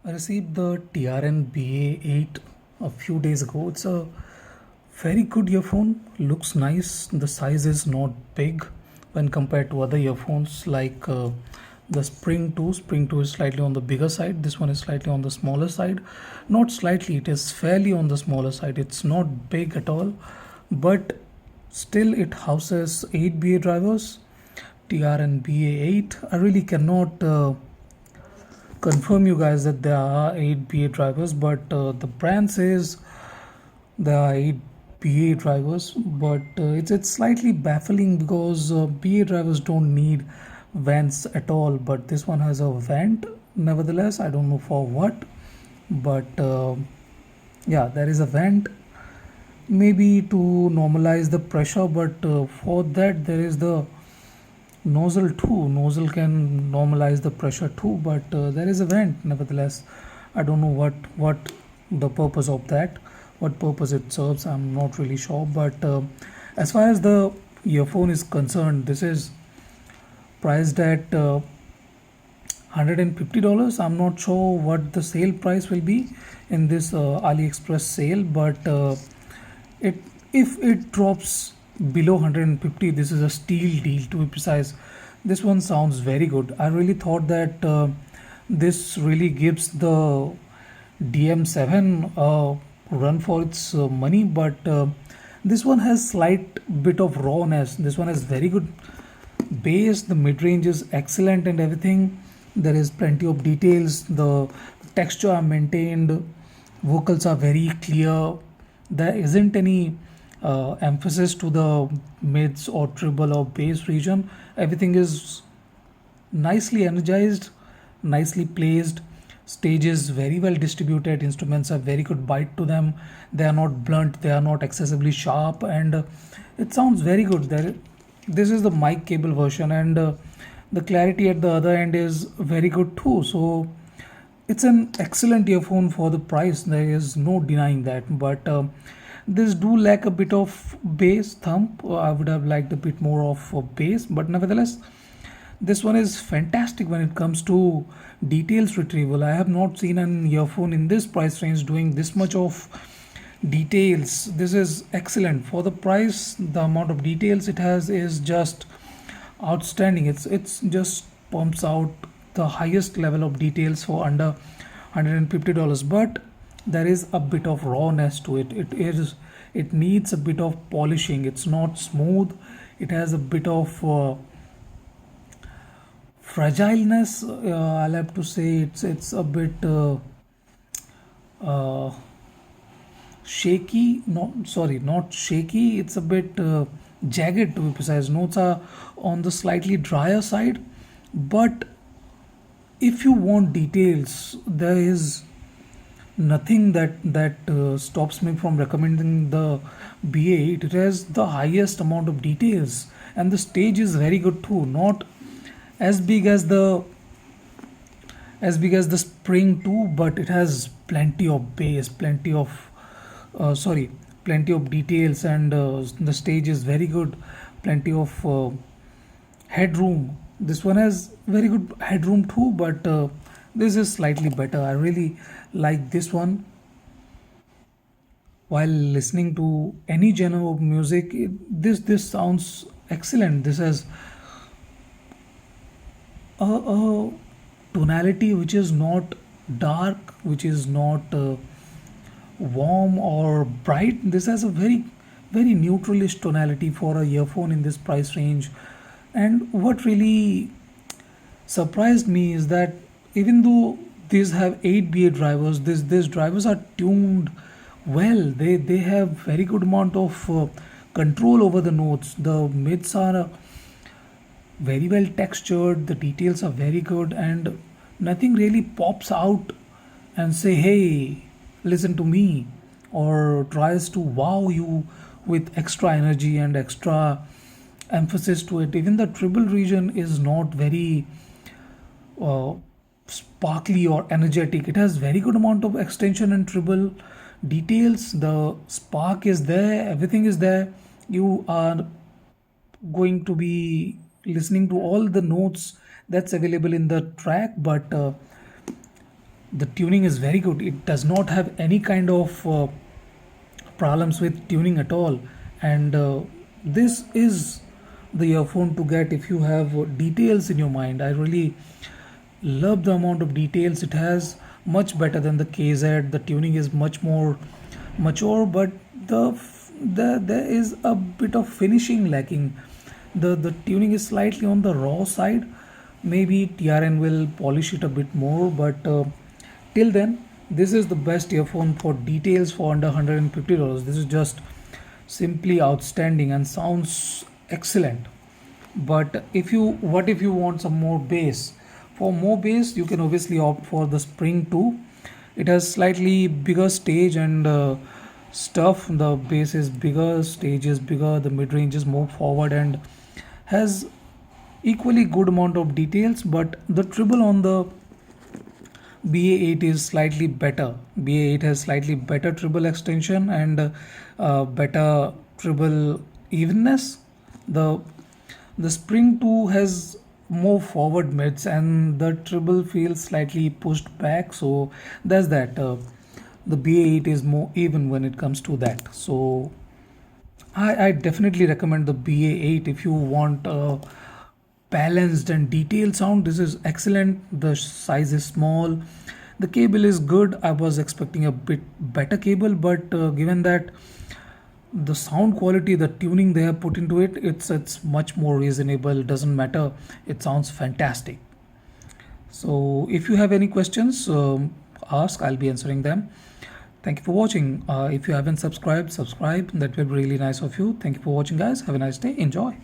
I received the TRN BA8 a few days ago. It's a very good earphone, looks nice. The size is not big when compared to other earphones like the Spring 2. Spring 2 is slightly on the bigger side. This one is slightly on the smaller side. Not slightly, it is fairly on the smaller side. It's not big at all, but still it houses 8 BA drivers. TRN BA8. I really cannot confirm you guys that there are 8 BA drivers, but the brand says there are 8 BA drivers, but it's slightly baffling because BA drivers don't need vents at all, but this one has a vent. Nevertheless, I don't know for what, but yeah, there is a vent, maybe to normalize the pressure, but for that there is the nozzle too. Nozzle can normalize the pressure too, but there is a vent. Nevertheless, I don't know what the purpose of that, what purpose it serves. I'm not really sure, but as far as the earphone is concerned, this is priced at $150. I'm not sure what the sale price will be in this AliExpress sale, but it if it drops below 150, this is a steal deal to be precise. This one sounds very good. I really thought that this really gives the DM7 run for its money, but this one has slight bit of rawness. This one has very good bass, the mid-range is excellent and everything. There is plenty of details, the texture are maintained, vocals are very clear. There isn't any emphasis to the mids or treble or bass region. Everything is nicely energized, nicely placed. Stage is very well distributed. Instruments have very good bite to them. They are not blunt. They are not excessively sharp, and it sounds very good. This is the mic cable version, and the clarity at the other end is very good too. So it's an excellent earphone for the price. There is no denying that, but this do lack a bit of bass thump. I would have liked a bit more of bass, but nevertheless, this one is fantastic when it comes to details retrieval. I have not seen an earphone in this price range doing this much of details. This is excellent for the price. The amount of details it has is just outstanding. It's just pumps out the highest level of details for under $150, but there is a bit of rawness to it. It needs a bit of polishing. It's not smooth. It has a bit of fragileness. I'll have to say it's a bit uh, shaky. No, sorry, not shaky. It's a bit jagged to be precise. Notes are on the slightly drier side, but if you want details, there is nothing that stops me from recommending the B8. It has the highest amount of details, and the stage is very good too. Not as big as the Spring 2, but it has plenty of bass, plenty of details, and the stage is very good. Plenty of headroom. This one has very good headroom too, but this is slightly better. I really like this one. While listening to any genre of music, this sounds excellent. This has a tonality which is not dark, which is not warm or bright. This has a very neutralish tonality for a earphone in this price range. And what really surprised me is that even though these have 8 BA drivers, these drivers are tuned well. They have very good amount of control over the notes. The mids are very well textured, the details are very good, and nothing really pops out and say, hey, listen to me, or tries to wow you with extra energy and extra emphasis to it. Even the treble region is not very uh, sparkly or energetic. It has very good amount of extension and treble details. The spark is there, everything is there. You are going to be listening to all the notes that's available in the track, but The tuning is very good. It does not have any kind of problems with tuning at all. And this is the earphone to get if you have details in your mind. I really love the amount of details it has, much better than the KZ. The tuning is much more mature, but there is a bit of finishing lacking. The tuning is slightly on the raw side. Maybe TRN will polish it a bit more, but till then, this is the best earphone for details for under $150. This is just simply outstanding and sounds excellent. But if you want some more bass? For more bass, you can obviously opt for the Spring 2. It has slightly bigger stage and stuff. The bass is bigger, stage is bigger, the mid range is more forward and has equally good amount of details. But the treble on the BA8 is slightly better. BA8 has slightly better treble extension and better treble evenness. The the Spring 2 has more forward mids and the treble feels slightly pushed back. So that's that. The BA8 is more even when it comes to that. So I definitely recommend the BA8 if you want balanced and detailed sound. This is excellent. The size is small. The cable is good. I was expecting a bit better cable, but given that the sound quality, the tuning they have put into it, it's much more reasonable. Doesn't matter. It sounds fantastic. So if you have any questions, ask. I'll be answering them. Thank you for watching. If you haven't subscribed, subscribe. That will be really nice of you. Thank you for watching, guys. Have a nice day. Enjoy.